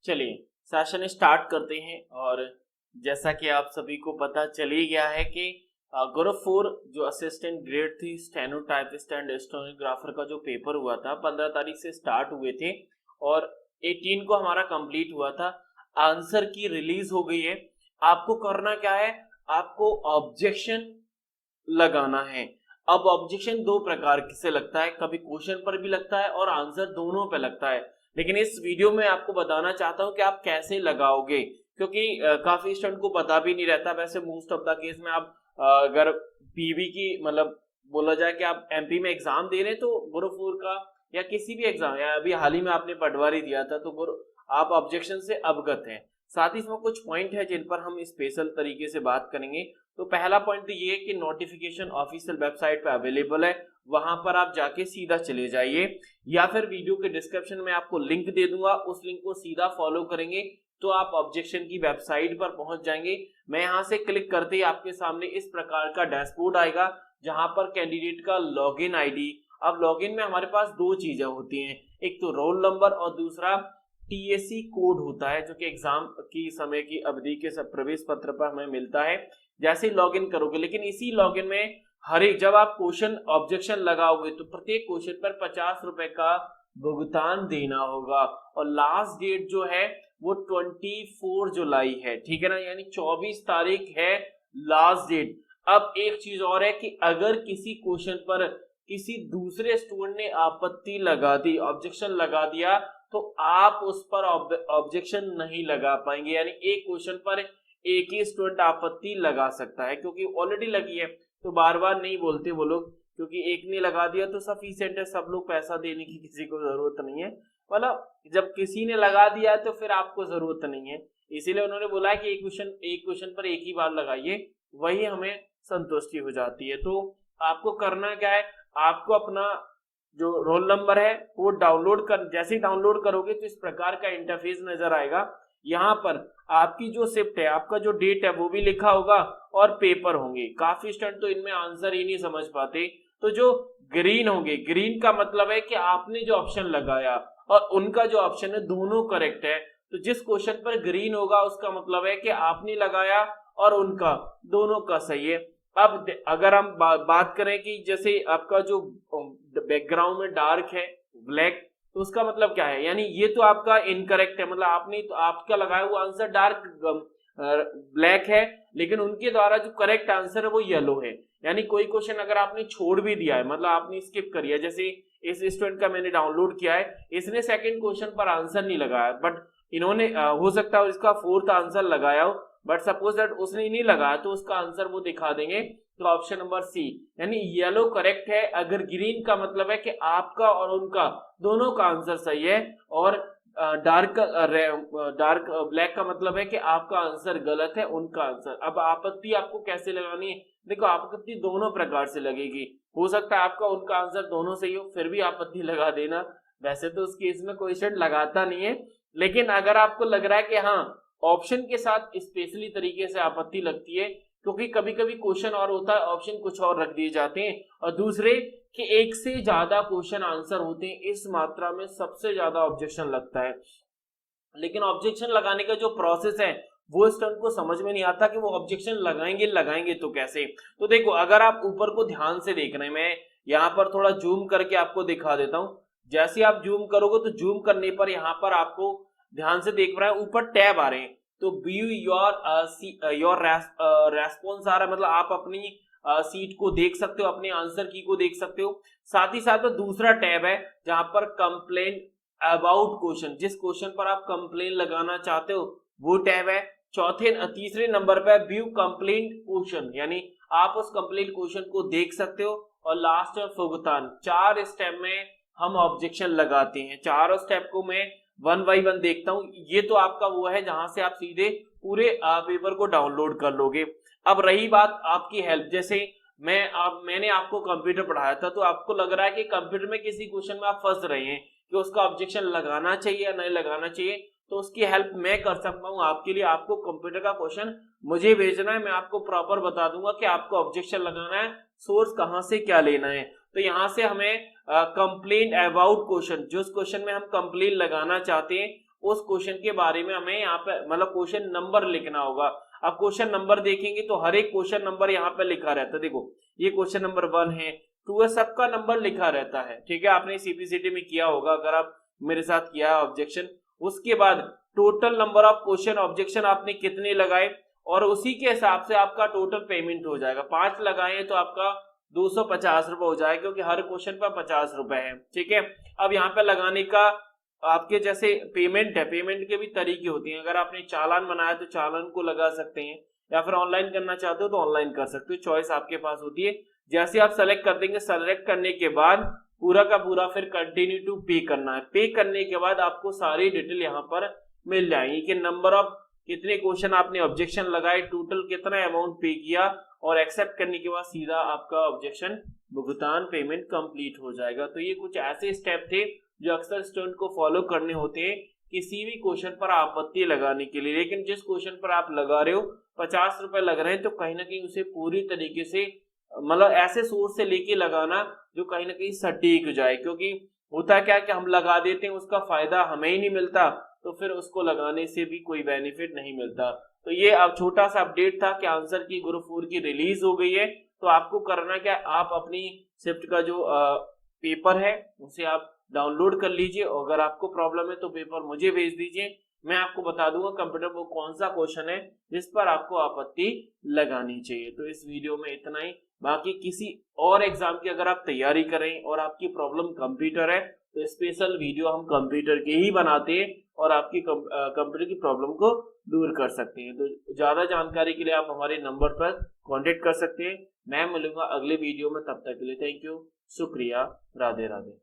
चलिए session start करते हैं। और जैसा कि आप सभी को पता चल ही गया है कि गोरखपुर जो असिस्टेंट ग्रेड थी स्टेनोटाइपिस्ट एंड स्टेनोग्राफर का जो पेपर हुआ था 15 तारीख से स्टार्ट हुए थे और 18 को हमारा कंप्लीट हुआ था। आंसर की रिलीज हो गई है। आपको करना क्या है, आपको ऑब्जेक्शन लगाना है। अब ऑब्जेक्शन दो प्रकार से लगता है, कभी क्वेश्चन पर भी लगता है और आंसर दोनों पे लगता है। लेकिन इस वीडियो में आपको बताना चाहता हूं कि आप कैसे लगाओगे, क्योंकि काफी स्टूडेंट को पता भी नहीं रहता। वैसे मोस्ट ऑफ द केस में आप अगर पीवी की मतलब बोला जाए कि आप एमपी में एग्जाम दे रहे हैं तो गोरखपुर का या किसी भी एग्जाम, या अभी हाल ही में आपने पटवारी दिया था तो आप ऑब्जेक्शन से अवगत हैं। साथ ही इसमें कुछ पॉइंट है जिन पर हम स्पेशल तरीके से बात करेंगे। तो पहला पॉइंट तो ये कि नोटिफिकेशन ऑफिशियल वेबसाइट पे अवेलेबल है, वहां पर आप जाके सीधा चले जाइए, या फिर वीडियो के डिस्क्रिप्शन में आपको लिंक दे दूंगा, उस लिंक को सीधा फॉलो करेंगे तो आप ऑब्जेक्शन की वेबसाइट पर पहुंच जाएंगे। मैं यहां से क्लिक करते ही आपके सामने इस प्रकार का डैशबोर्ड आएगा जहां पर कैंडिडेट का लॉगिन आईडी। अब लॉगिन में हमारे पास दो चीजें होती हैं, एक तो रोल नंबर और दूसरा टीएसी कोड होता है जो कि एग्जाम की समय की अवधि के सब प्रवेश पत्र पर हमें मिलता है जैसे ही लॉगिन करोगे। लेकिन इसी लॉगिन में हर एक जब आप क्वेश्चन ऑब्जेक्शन लगाओगे तो प्रत्येक क्वेश्चन पर 50 रुपए का भुगतान देना होगा और लास्ट डेट जो है वो 24 जुलाई है, ठीक है ना, यानी 24 तारीख है लास्ट डेट। अब एक चीज और है कि अगर किसी क्वेश्चन पर किसी दूसरे स्टूडेंट ने आपत्ति लगा दी, ऑब्जेक्शन लगा दिया, तो आप उस पर ऑब्जेक्शन नहीं लगा पाएंगे। यानी एक क्वेश्चन पर एक ही स्टूडेंट आपत्ति लगा सकता है, क्योंकि ऑलरेडी लगी है तो बार बार नहीं बोलते वो लोग, क्योंकि एक ने लगा दिया तो सफिशिएंट है, सब लोग पैसा देने की किसी को जरूरत नहीं है। मतलब जब किसी ने लगा दिया तो फिर आपको जरूरत नहीं है, इसीलिए उन्होंने बोला है कि एक क्वेश्चन पर एक ही बार लगाइए, वही हमें संतुष्टि हो जाती है। तो आपको करना क्या है, आपको अपना जो रोल नंबर है वो डाउनलोड कर, जैसे ही डाउनलोड करोगे तो इस प्रकार का इंटरफेस नजर आएगा। यहाँ पर आपकी जो शिफ्ट है, आपका जो डेट है वो भी लिखा होगा और पेपर होंगे। काफी स्टूडेंट तो इनमें आंसर ही नहीं समझ पाते। तो जो ग्रीन होंगे, ग्रीन का मतलब है कि आपने जो ऑप्शन लगाया और उनका जो ऑप्शन है दोनों करेक्ट है। तो जिस क्वेश्चन पर ग्रीन होगा उसका मतलब है कि आपने लगाया और उनका दोनों का सही है। अब अगर हम बात करें कि जैसे आपका जो बैकग्राउंड में डार्क है ब्लैक, तो उसका मतलब क्या है, यानी ये तो आपका इनकरेक्ट है, मतलब आपने तो आपका लगाया हुआ आंसर डार्क ब्लैक है, लेकिन उनके द्वारा जो करेक्ट आंसर है वो येलो है। यानी कोई क्वेश्चन अगर आपने छोड़ भी दिया है, मतलब आपने स्किप कर दिया, जैसे इस स्टूडेंट का मैंने डाउनलोड किया है, इसने सेकंड क्वेश्चन पर आंसर नहीं लगाया, बट इन्होंने हो सकता है इसका फोर्थ आंसर लगाया हो, बट सपोज दैट उसने नहीं लगाया तो उसका आंसर वो दिखा देंगे। तो ऑप्शन नंबर सी यानी येलो करेक्ट है, अगर ग्रीन का मतलब है कि आपका और उनका दोनों का आंसर सही है, और डार्क ब्लैक का मतलब है कि आपका आंसर गलत है, उनका आंसर। अब आपत्ति आपको कैसे लगानी है, देखो आपत्ति दोनों प्रकार से लगेगी। हो सकता है आपका उनका आंसर दोनों सही हो फिर भी आपत्ति लगा देना, वैसे तो उस केस में कोई स्टूडेंट लगाता नहीं है। लेकिन अगर आपको लग रहा है कि हाँ ऑप्शन के साथ स्पेशली तरीके से आपत्ति लगती है, क्योंकि कभी कभी क्वेश्चन और होता है ऑप्शन कुछ और रख दिए जाते हैं, और दूसरे कि एक से ज्यादा क्वेश्चन आंसर होते हैं, इस मात्रा में सबसे ज्यादा ऑब्जेक्शन लगता है। लेकिन ऑब्जेक्शन लगाने का जो प्रोसेस है वो स्टूडेंट को समझ में नहीं आता कि वो ऑब्जेक्शन लगाएंगे तो कैसे। तो देखो अगर आप ऊपर को ध्यान से देख रहे हैं, मैं यहाँ पर थोड़ा जूम करके आपको दिखा देता हूँ। जैसे आप जूम करोगे तो जूम करने पर यहाँ पर आपको ध्यान से देख रहे हैं ऊपर टैब आ रहे हैं, तो व्यू योर रेस्पॉन्स आ रहा है, मतलब आप अपनी सीट को देख सकते हो, अपने आंसर की को देख सकते हो। साथ ही साथ दूसरा टैब है जहां पर कंप्लेन अबाउट क्वेश्चन, जिस क्वेश्चन पर आप कंप्लेन लगाना चाहते हो वो टैब है। तीसरे नंबर पे व्यू कंप्लेंट क्वेश्चन, यानी आप उस कंप्लेंट क्वेश्चन को देख सकते हो। और लास्ट है भुगतान। 4 स्टेप में हम ऑब्जेक्शन लगाते हैं, चारों स्टेप को मैं वन बाई वन देखता हूं। ये तो आपका वो है जहां से आप सीधे पूरे पेपर को डाउनलोड कर लोगे। अब रही बात आपकी हेल्प, जैसे मैंने आपको कंप्यूटर पढ़ाया था, तो आपको लग रहा है कि कंप्यूटर में किसी क्वेश्चन में आप फंस रहे हैं कि उसका ऑब्जेक्शन लगाना चाहिए या नहीं लगाना चाहिए, तो उसकी हेल्प मैं कर सकता हूं आपके लिए। आपको कंप्यूटर का क्वेश्चन मुझे भेजना है, मैं आपको प्रॉपर बता दूंगा कि आपको ऑब्जेक्शन लगाना है, सोर्स कहां से क्या लेना है। तो यहां से हमें कंप्लेंट अबाउट क्वेश्चन, जिस क्वेश्चन में हम कंप्लेंट लगाना चाहते हैं उस क्वेश्चन के बारे में हमें यहाँ पे मतलब क्वेश्चन नंबर लिखना होगा। अब क्वेश्चन नंबर देखेंगे तो हर एक क्वेश्चन नंबर यहाँ पे लिखा रहता है। देखो ये क्वेश्चन नंबर 1 है, 2 है, सबका नंबर लिखा रहता है। ठीक है, आपने सीपीसीटी में किया होगा अगर आप मेरे साथ किया है ऑब्जेक्शन। उसके बाद total number of question objection आपने कितने लगाए और उसी के हिसाब से आपका टोटल पेमेंट हो जाएगा। 5 लगाए तो आपका 250 रुपए हो जाएगा, क्योंकि हर क्वेश्चन पर 50 रुपए है। ठीक है, अब यहाँ पे लगाने का आपके जैसे पेमेंट है, पेमेंट के भी तरीके होते हैं। अगर आपने चालान बनाया तो चालान को लगा सकते हैं, या फिर ऑनलाइन करना चाहते हो तो ऑनलाइन कर सकते हो, चॉइस आपके पास होती है। जैसे आप सेलेक्ट कर देंगे, सेलेक्ट करने के बाद पूरा का पूरा फिर कंटिन्यू टू पे करना है। पे करने के बाद आपको सारी डिटेल यहाँ पर मिल जाएगी कि नंबर ऑफ कितने क्वेश्चन आपने ऑब्जेक्शन लगाए, टोटल कितना अमाउंट पे किया, और एक्सेप्ट करने के बाद सीधा आपका ऑब्जेक्शन भुगतान पेमेंट कंप्लीट हो जाएगा। तो ये कुछ ऐसे स्टेप थे जो अक्सर स्टूडेंट को फॉलो करने होते हैं किसी भी क्वेश्चन पर आपत्ति लगाने के लिए। लेकिन जिस क्वेश्चन पर आप लगा रहे हो 50 रुपए लग रहे हैं, तो कहीं ना कहीं उसे पूरी तरीके से मतलब ऐसे सोर्स से लेके लगाना जो कहीं ना कहीं सटीक हो जाए, क्योंकि होता क्या है कि हम लगा देते हैं, उसका फायदा हमें ही नहीं मिलता, तो फिर उसको लगाने से भी कोई बेनिफिट नहीं मिलता। तो ये अब छोटा सा अपडेट था कि आंसर की ग्रुप 4 की रिलीज हो गई है। तो आपको करना क्या, आप अपनी शिफ्ट का जो पेपर है उसे आप डाउनलोड कर लीजिए, और अगर आपको प्रॉब्लम है तो पेपर मुझे भेज दीजिए, मैं आपको बता दूंगा कंप्यूटर में कौन सा क्वेश्चन है जिस पर आपको आपत्ति लगानी चाहिए। तो इस वीडियो में इतना ही। बाकी किसी और एग्जाम की अगर आप तैयारी करें और आपकी प्रॉब्लम कंप्यूटर है तो स्पेशल वीडियो हम कंप्यूटर के ही बनाते हैं और आपकी कंप्यूटर की प्रॉब्लम को दूर कर सकते हैं। तो ज्यादा जानकारी के लिए आप हमारे नंबर पर कांटेक्ट कर सकते हैं। मैं मिलूंगा अगले वीडियो में, तब तक के लिए थैंक यू, शुक्रिया, राधे राधे।